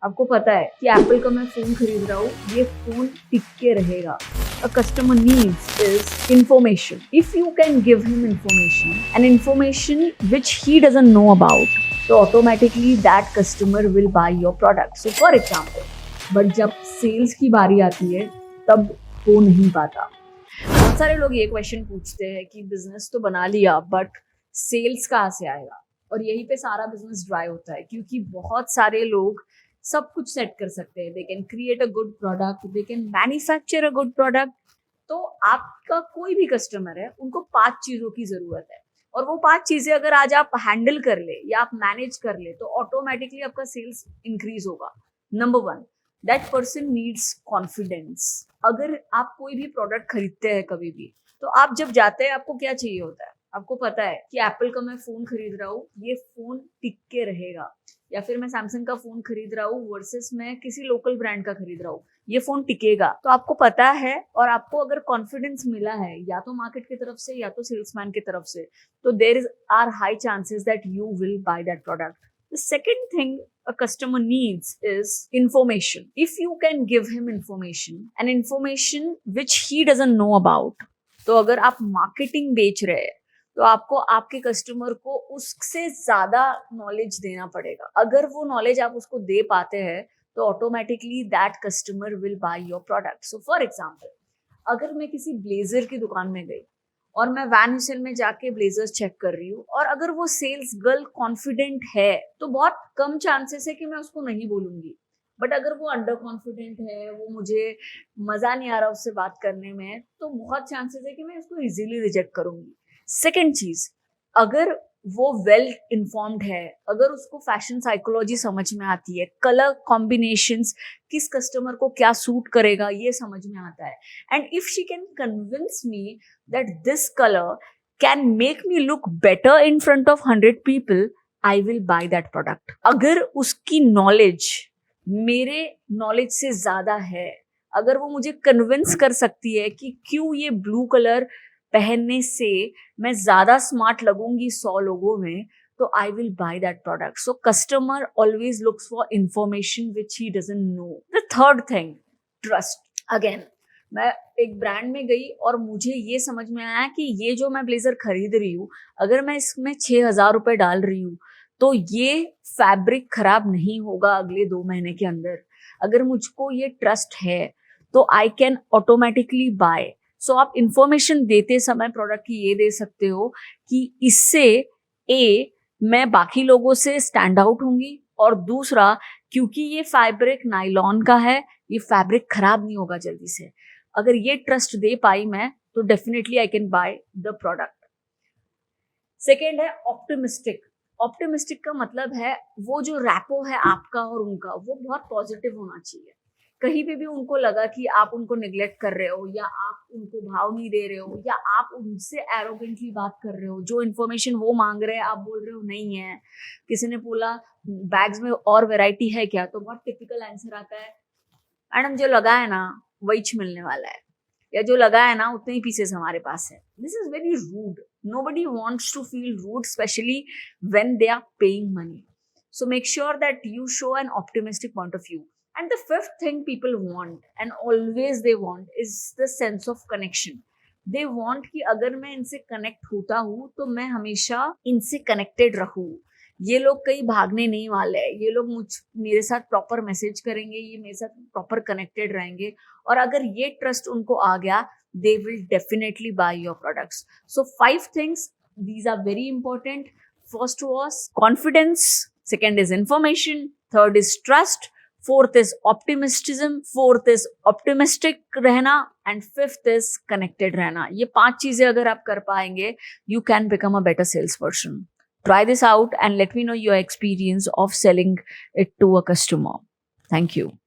आपको पता है कि एप्पल का मैं फोन खरीद रहा हूँ, ये फोन टिक के रहेगा. A customer needs is information. If you can give him information, and information which he doesn't know about, so automatically that customer will buy your product. So for example, but जब sales की बारी आती है तब हो नहीं पाता. बहुत सारे लोग ये क्वेश्चन पूछते हैं कि बिजनेस तो बना लिया बट सेल्स कहाँ से आएगा, और यहीं पे सारा बिजनेस ड्राई होता है क्योंकि बहुत सारे लोग सब कुछ सेट कर सकते हैं. They can create a good product, they can manufacture a good product. तो आपका कोई भी कस्टमर है, उनको 5 चीजों की जरूरत है, और वो 5 चीजें अगर आज आप हैंडल कर ले या आप मैनेज कर ले तो ऑटोमेटिकली आपका सेल्स इंक्रीज होगा. Number 1, that person needs confidence. अगर आप कोई भी प्रोडक्ट खरीदते हैं कभी भी, तो आप जब जाते हैं आपको क्या चाहिए होता है. आपको पता है कि एप्पल का मैं फोन खरीद रहा हूँ, ये फोन टिक के रहेगा. या फिर मैं सैमसंग का फोन खरीद रहा हूँ वर्सेस मैं किसी लोकल ब्रांड का खरीद रहा हूँ, ये फोन टिकेगा. तो आपको पता है, और आपको अगर कॉन्फिडेंस मिला है या तो मार्केट की तरफ से या तो सेल्समैन की तरफ से, तो there is are high chances that you will buy that product. The second thing a customer needs is information. If you can give him information, and information which he doesn't know about, तो अगर आप marketing बेच रहे हैं तो आपको आपके customer को उससे ज्यादा नॉलेज देना पड़ेगा. अगर वो नॉलेज आप उसको दे पाते हैं तो automatically that customer will by your product. So for example, अगर मैं किसी ब्लेजर की दुकान में गई और मैं वैन ह्यूसेल में जाके ब्लेजर्स चेक कर रही हूँ, और अगर वो सेल्स गर्ल कॉन्फिडेंट है तो बहुत कम चांसेस है कि मैं उसको नहीं बोलूंगी. बट अगर वो अंडर कॉन्फिडेंट है, वो मुझे मजा नहीं आ रहा उससे बात करने में, तो बहुत चांसेस है कि मैं उसको इजीली रिजेक्ट करूंगी. सेकेंड चीज, अगर वो वेल इन्फॉर्म्ड है, अगर उसको फैशन साइकोलॉजी समझ में आती है, कलर कॉम्बिनेशंस किस कस्टमर को क्या सूट करेगा ये समझ में आता है, and if she can convince me that this colour can make me look better in front of 100 people, I will buy that product. अगर उसकी नॉलेज मेरे नॉलेज से ज्यादा है, अगर वो मुझे कन्विंस कर सकती है कि क्यों ये ब्लू कलर पहनने से मैं ज्यादा स्मार्ट लगूंगी 100 लोगों में, तो I will buy that product. So customer always looks for information which he doesn't know. The third thing, trust. Again, मैं एक ब्रांड में गई और मुझे ये समझ में आया कि ये जो मैं ब्लेजर खरीद रही हूँ, अगर मैं इसमें 6,000 रुपए डाल रही हूँ तो ये फैब्रिक खराब नहीं होगा अगले 2 महीने के अंदर. अगर मुझको ये ट्रस्ट है तो आई कैन ऑटोमेटिकली बाय. सो आप इंफॉर्मेशन देते समय प्रोडक्ट की ये दे सकते हो कि इससे मैं बाकी लोगों से स्टैंड आउट होंगी, और दूसरा, क्योंकि ये फैब्रिक नायलॉन का है, ये फैब्रिक खराब नहीं होगा जल्दी से. अगर ये ट्रस्ट दे पाई मैं, तो definitely I can by the product. Second है ऑप्टिमिस्टिक. ऑप्टिमिस्टिक का मतलब है वो जो रैपो है आपका और उनका, वो बहुत पॉजिटिव होना चाहिए. कहीं पे भी उनको लगा कि आप उनको निग्लेक्ट कर रहे हो, या आप उनको भाव नहीं दे रहे हो, या आप उनसे एरोगेंटली बात कर रहे हो, जो इन्फॉर्मेशन वो मांग रहे हैं आप बोल रहे हो नहीं है. किसी ने बोला बैग्स में और वैरायटी है क्या, तो बहुत टिपिकल आंसर आता है, मैडम जो लगा है ना वही मिलने वाला है, या जो लगा है ना उतने ही पीसेस हमारे पास है. This is very rude. Nobody wants to feel rude, especially when they are paying money. So make sure that you show an optimistic point of view. And the fifth thing people want, and always they want, is the sense of connection. They want कि अगर मैं इनसे connect होता हूँ तो मैं हमेशा इनसे कनेक्टेड रहूँ. ये लोग कहीं भागने नहीं वाले हैं, ये लोग मेरे साथ प्रॉपर मैसेज करेंगे, ये मेरे साथ प्रॉपर कनेक्टेड रहेंगे, और अगर ये ट्रस्ट उनको आ गया, they will definitely buy your products. So 5 things, these are very important. First was confidence, second is information, third is trust, fourth is optimism, fourth is optimistic रहना, and fifth is connected रहना. ये 5 चीजें अगर आप कर पाएंगे, you can become a better salesperson. Try this out and let me know your experience of selling it to a customer. Thank you.